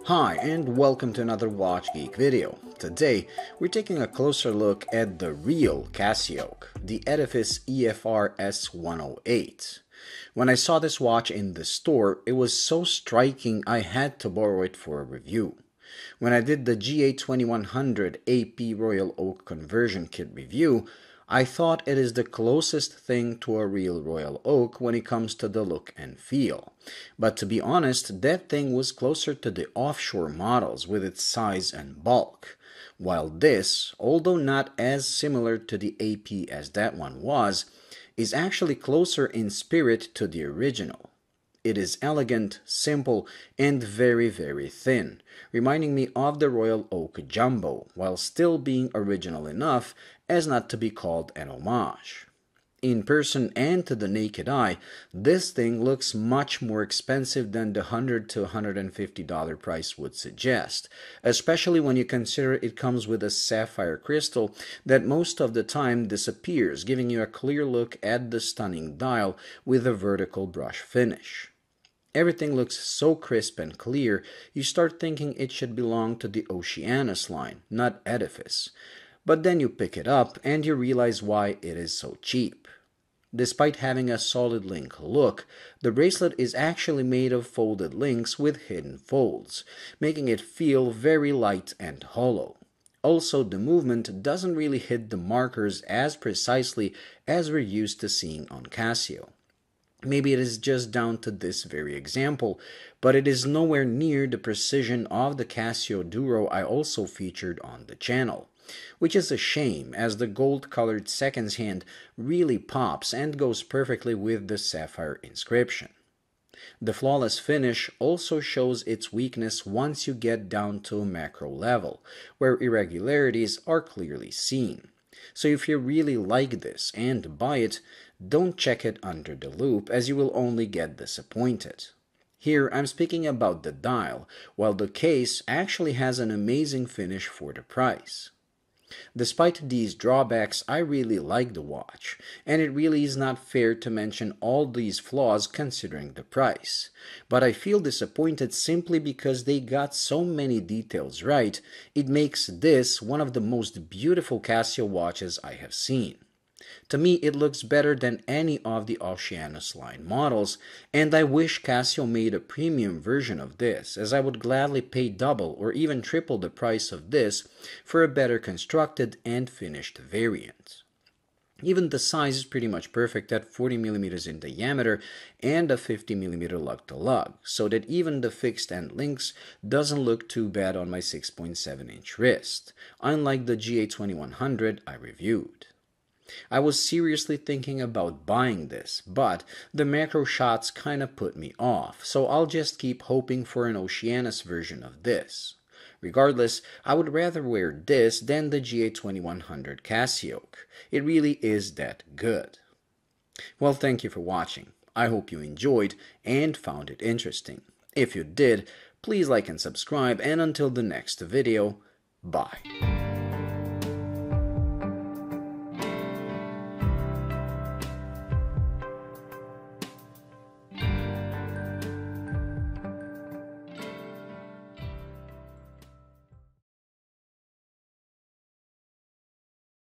Hi and welcome to another Watch Geek video. Today we're taking a closer look at the real CASIOAK, the Edifice EFR-S108. When I saw this watch in the store, it was so striking I had to borrow it for a review. When I did the GA2100 AP Royal Oak conversion kit review, I thought it is the closest thing to a real Royal Oak when it comes to the look and feel. But to be honest, that thing was closer to the offshore models with its size and bulk. While this, although not as similar to the AP as that one was, is actually closer in spirit to the original. It is elegant, simple, and very thin, reminding me of the Royal Oak Jumbo, while still being original enough as not to be called an homage. In person and to the naked eye, this thing looks much more expensive than the $100 to $150 price would suggest, especially when you consider it comes with a sapphire crystal that most of the time disappears, giving you a clear look at the stunning dial with a vertical brush finish. Everything looks so crisp and clear, you start thinking it should belong to the Oceanus line, not Edifice. But then you pick it up and you realize why it is so cheap. Despite having a solid link look, the bracelet is actually made of folded links with hidden folds, making it feel very light and hollow. Also, the movement doesn't really hit the markers as precisely as we're used to seeing on Casio. Maybe it is just down to this very example, but it is nowhere near the precision of the Casio Duro I also featured on the channel, which is a shame as the gold-colored seconds hand really pops and goes perfectly with the sapphire inscription. The flawless finish also shows its weakness once you get down to a macro level, where irregularities are clearly seen. So if you really like this and buy it, don't check it under the loupe as you will only get disappointed. Here I'm speaking about the dial, while the case actually has an amazing finish for the price. Despite these drawbacks, I really like the watch, and it really is not fair to mention all these flaws considering the price. But I feel disappointed simply because they got so many details right. It makes this one of the most beautiful Casio watches I have seen. To me, it looks better than any of the Oceanus line models, and I wish Casio made a premium version of this, as I would gladly pay double or even triple the price of this for a better constructed and finished variant. Even the size is pretty much perfect at 40mm in diameter and a 50mm lug-to-lug, so that even the fixed end links doesn't look too bad on my 6.7-inch wrist, unlike the GA2100 I reviewed. I was seriously thinking about buying this, but the macro shots kinda put me off, so I'll just keep hoping for an Oceanus version of this. Regardless, I would rather wear this than the GA2100 CASIOAK. It really is that good. Well, thank you for watching. I hope you enjoyed and found it interesting. If you did, please like and subscribe, and until the next video, bye.